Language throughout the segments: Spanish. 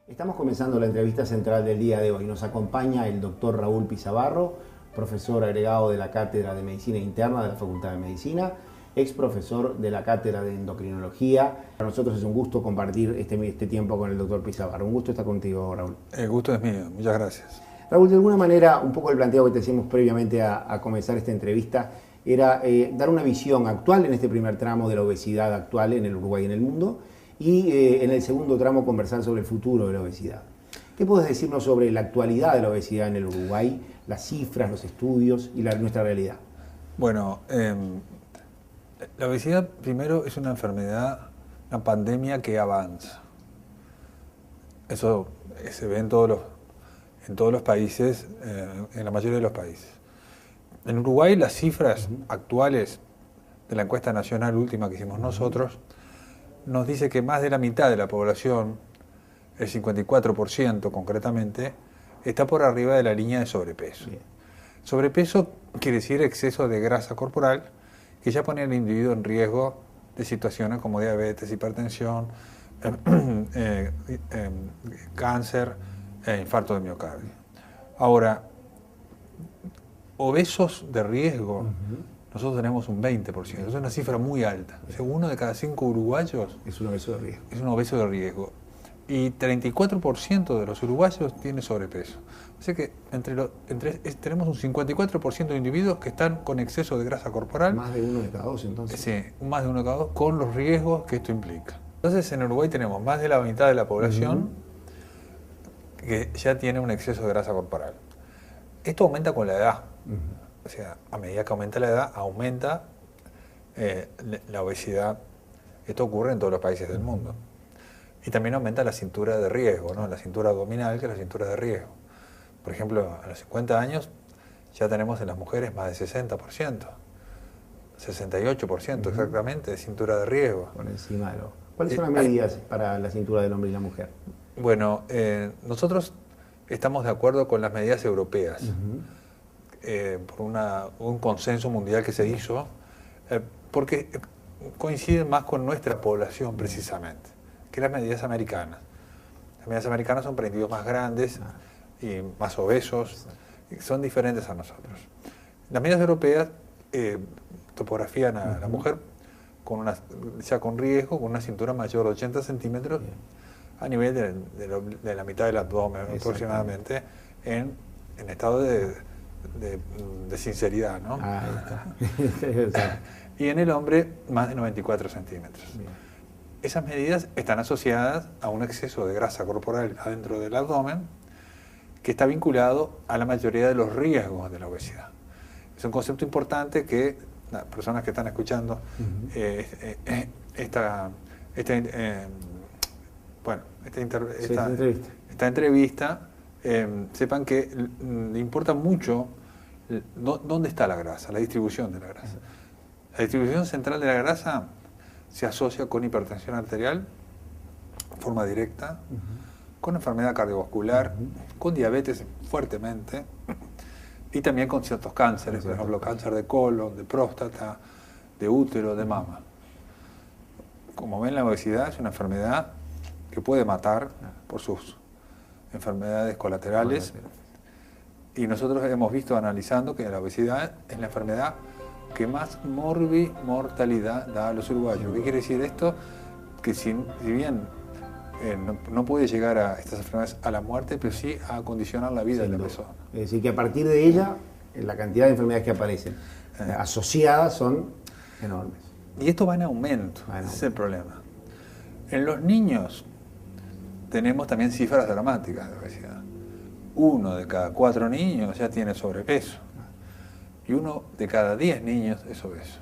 Estamos comenzando la entrevista central del día de hoy. Nos acompaña el doctor Raúl Pisabarro, profesor agregado de la Cátedra de Medicina Interna de la Facultad de Medicina, ex profesor de la Cátedra de Endocrinología. Para nosotros es un gusto compartir este tiempo con el doctor Pisabarro. Un gusto estar contigo, Raúl. El gusto es mío. Muchas gracias. Raúl, de alguna manera, un poco el planteo que te hicimos previamente a comenzar esta entrevista era dar una visión actual en este primer tramo de la obesidad actual en el Uruguay y en el mundo, y en el segundo tramo conversar sobre el futuro de la obesidad. ¿Qué puedes decirnos sobre la actualidad de la obesidad en el Uruguay, las cifras, los estudios y nuestra realidad? Bueno, la obesidad primero es una enfermedad, una pandemia que avanza. Eso se ve en todos los países, en la mayoría de los países. En Uruguay las cifras actuales de la encuesta nacional última que hicimos nosotros nos dice que más de la mitad de la población, el 54% concretamente, está por arriba de la línea de sobrepeso. Bien. Sobrepeso quiere decir exceso de grasa corporal que ya pone al individuo en riesgo de situaciones como diabetes, hipertensión, cáncer e infarto de miocardio. Ahora, obesos de riesgo, nosotros tenemos un 20%, es una cifra muy alta. O sea, 1 de cada 5 uruguayos es un obeso de riesgo. Es un obeso de riesgo. Y 34% de los uruguayos tiene sobrepeso. O sea que tenemos un 54% de individuos que están con exceso de grasa corporal. Más de 1 de cada 2, entonces. Sí, más de 1 de cada 2, con los riesgos que esto implica. Entonces, en Uruguay tenemos más de la mitad de la población que ya tiene un exceso de grasa corporal. Esto aumenta con la edad. O sea, a medida que aumenta la edad, aumenta la obesidad. Esto ocurre en todos los países del mundo. Y también aumenta la cintura de riesgo, ¿no? La cintura abdominal, que es la cintura de riesgo. Por ejemplo, a los 50 años ya tenemos en las mujeres más de 60%, 68% exactamente de cintura de riesgo. Por encima de lo... ¿Cuáles son las medidas para la cintura del hombre y la mujer? Bueno, nosotros estamos de acuerdo con las medidas europeas. Por un consenso mundial que se hizo, porque coinciden más con nuestra población precisamente, que las medidas americanas. Las medidas americanas son para individuos más grandes y más obesos, y son diferentes a nosotros. Las medidas europeas topografían a la mujer ya con riesgo, con una cintura mayor de 80 centímetros, a nivel de la mitad del abdomen aproximadamente, en estado de sinceridad, ¿no? Y en el hombre, más de 94 centímetros. Bien. Esas medidas están asociadas a un exceso de grasa corporal adentro del abdomen que está vinculado a la mayoría de los riesgos de la obesidad. Es un concepto importante que las personas que están escuchando esta entrevista sepan que le importa mucho dónde está la grasa, la distribución de la grasa. La distribución central de la grasa se asocia con hipertensión arterial de forma directa, con enfermedad cardiovascular, con diabetes fuertemente y también con ciertos cánceres, por ejemplo cáncer de colon, de próstata, de útero, de mama. Como ven, la obesidad es una enfermedad que puede matar por sus enfermedades colaterales, y nosotros hemos visto analizando que la obesidad es la enfermedad que más mortalidad da a los uruguayos. ¿Qué quiere decir esto? Que si bien no puede llegar a estas enfermedades a la muerte, pero sí a condicionar la vida de la persona. Es decir, que a partir de ella, la cantidad de enfermedades que aparecen asociadas son enormes. Y esto va en aumento, ese es el problema. En los niños tenemos también cifras dramáticas de obesidad. 1 de cada 4 niños ya tiene sobrepeso y 1 de cada 10 niños es obeso.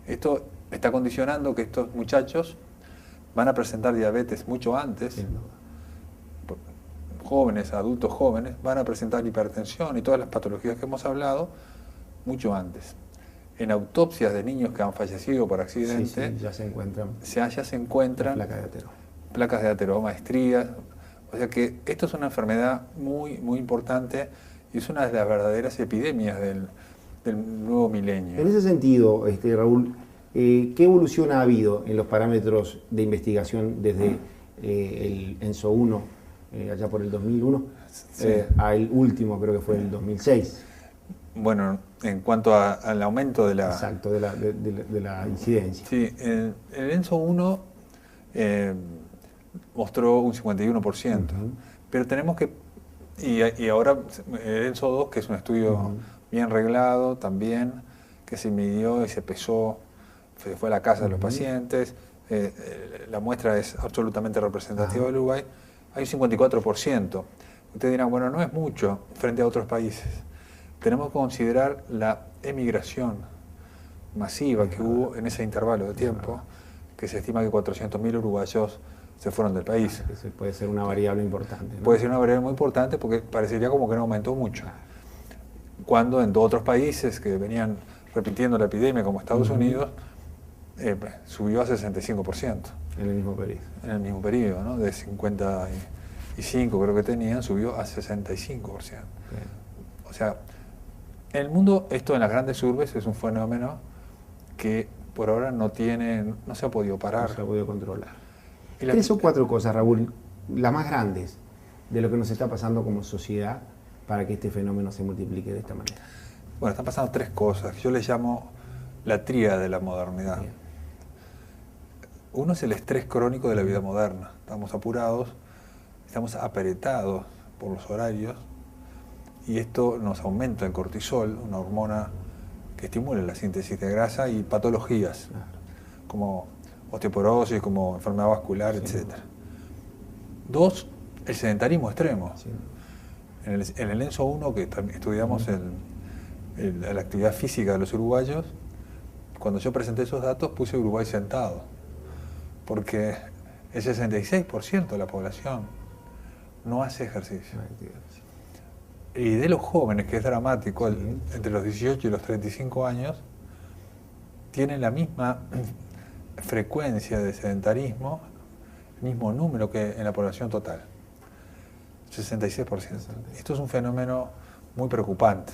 Esto está condicionando que estos muchachos van a presentar diabetes mucho antes. Jóvenes, adultos jóvenes, van a presentar hipertensión y todas las patologías que hemos hablado mucho antes. En autopsias de niños que han fallecido por accidente, ya se encuentran placas de ateroma, estrías. O sea que esto es una enfermedad muy, muy importante y es una de las verdaderas epidemias del nuevo milenio. En ese sentido, Raúl, ¿qué evolución ha habido en los parámetros de investigación desde el ENSO 1 allá por el 2001, Sí. al último creo que fue el 2006. Bueno, en cuanto al aumento de la... Exacto, de la incidencia. Sí, el ENSO 1 mostró un 51%, pero tenemos que... Y ahora el ENSO 2, que es un estudio bien reglado también, que se midió y se pesó, se fue a la casa de los pacientes, la muestra es absolutamente representativa del Uruguay, hay un 54%. Ustedes dirán, bueno, no es mucho frente a otros países. Tenemos que considerar la emigración masiva que hubo en ese intervalo de tiempo, que se estima que 400.000 uruguayos se fueron del país. Eso puede ser una variable importante, ¿no? Puede ser una variable muy importante porque parecería como que no aumentó mucho. Cuando en otros países que venían repitiendo la epidemia, como Estados Unidos, subió a 65%. En el mismo periodo. En el mismo periodo, ¿no? De 55 creo que tenían, subió a 65%. O sea, en el mundo, esto en las grandes urbes es un fenómeno que por ahora no se ha podido parar. No se ha podido controlar. 3 o 4 cosas, Raúl, las más grandes de lo que nos está pasando como sociedad para que este fenómeno se multiplique de esta manera. Bueno, están pasando 3 cosas. Yo les llamo la tríada de la modernidad. Bien. Uno es el estrés crónico de la vida moderna. Estamos apurados, estamos apretados por los horarios y esto nos aumenta el cortisol, una hormona que estimula la síntesis de grasa y patologías, como osteoporosis, como enfermedad vascular, etc. 2, el sedentarismo extremo. Sí. En el ENSO 1, que estudiamos la actividad física de los uruguayos, cuando yo presenté esos datos puse Uruguay sentado, porque el 66% de la población no hace ejercicio. Y de los jóvenes, que es dramático, entre los 18 y los 35 años, tienen la misma frecuencia de sedentarismo, el mismo número que en la población total, 66%. Esto es un fenómeno muy preocupante.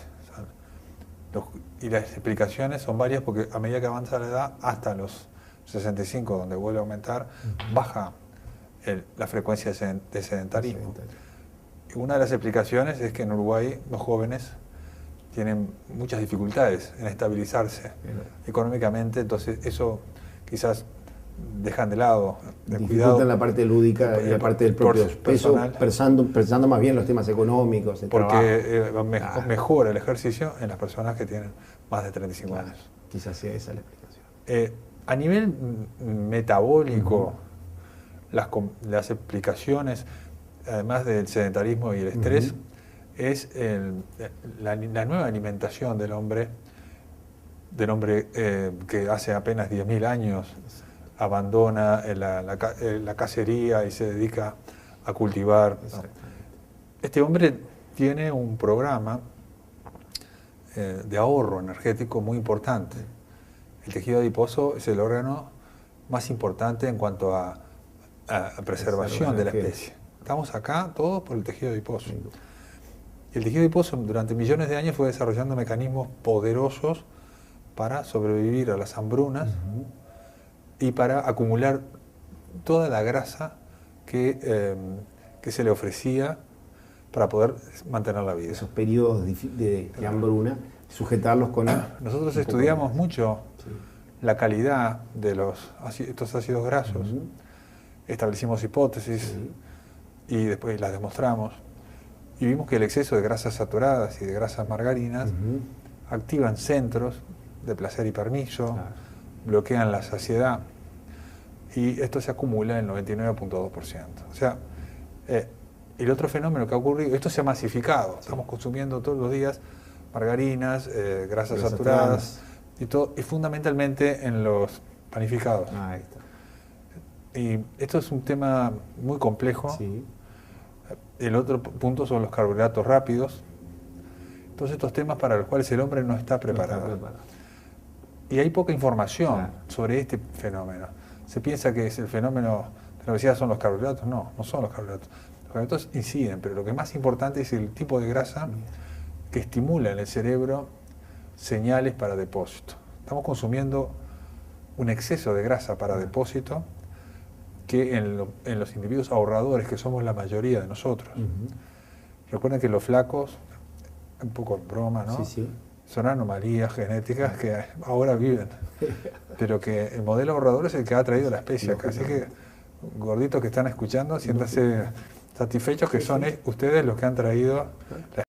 Y las explicaciones son varias porque a medida que avanza la edad, hasta los 65, donde vuelve a aumentar, baja la frecuencia de sedentarismo. Y una de las explicaciones es que en Uruguay los jóvenes tienen muchas dificultades en estabilizarse económicamente, entonces eso quizás dejan de lado. Dificultan la parte lúdica y la parte del propio peso, pensando más bien los temas económicos, el porque mejora el ejercicio en las personas que tienen más de 35 años. Quizás sea esa la explicación. A nivel metabólico, las explicaciones, además del sedentarismo y el estrés, es la nueva alimentación del hombre que hace apenas 10.000 años abandona la cacería y se dedica a cultivar. Este hombre tiene un programa de ahorro energético muy importante. El tejido adiposo es el órgano más importante en cuanto a preservación de la especie. Estamos acá todos por el tejido adiposo. Y el tejido adiposo durante millones de años fue desarrollando mecanismos poderosos para sobrevivir a las hambrunas y para acumular toda la grasa que se le ofrecía para poder mantener la vida. Esos periodos de hambruna, sujetarlos con... Nosotros estudiamos mucho la calidad de estos ácidos grasos, establecimos hipótesis y después las demostramos. Y vimos que el exceso de grasas saturadas y de grasas margarinas activan centros de placer y permiso, bloquean la saciedad y esto se acumula en el 99.2%. O sea, el otro fenómeno que ha ocurrido, esto se ha masificado, estamos consumiendo todos los días margarinas, grasas saturadas y todo, y fundamentalmente en los panificados. Ahí está. Y esto es un tema muy complejo. Sí. El otro punto son los carbohidratos rápidos. Todos estos temas para los cuales el hombre no está preparado. Y hay poca información sobre este fenómeno. Se piensa que el fenómeno de la obesidad son los carbohidratos. No, no son los carbohidratos. Los carbohidratos inciden, pero lo que es más importante es el tipo de grasa que estimula en el cerebro señales para depósito. Estamos consumiendo un exceso de grasa para depósito que en los individuos ahorradores, que somos la mayoría de nosotros. Recuerden que los flacos, un poco en broma, ¿no? Sí, sí. Son anomalías genéticas que ahora viven, pero que el modelo ahorrador es el que ha traído la especie acá. Así que, gorditos que están escuchando, siéntanse satisfechos que son ustedes los que han traído la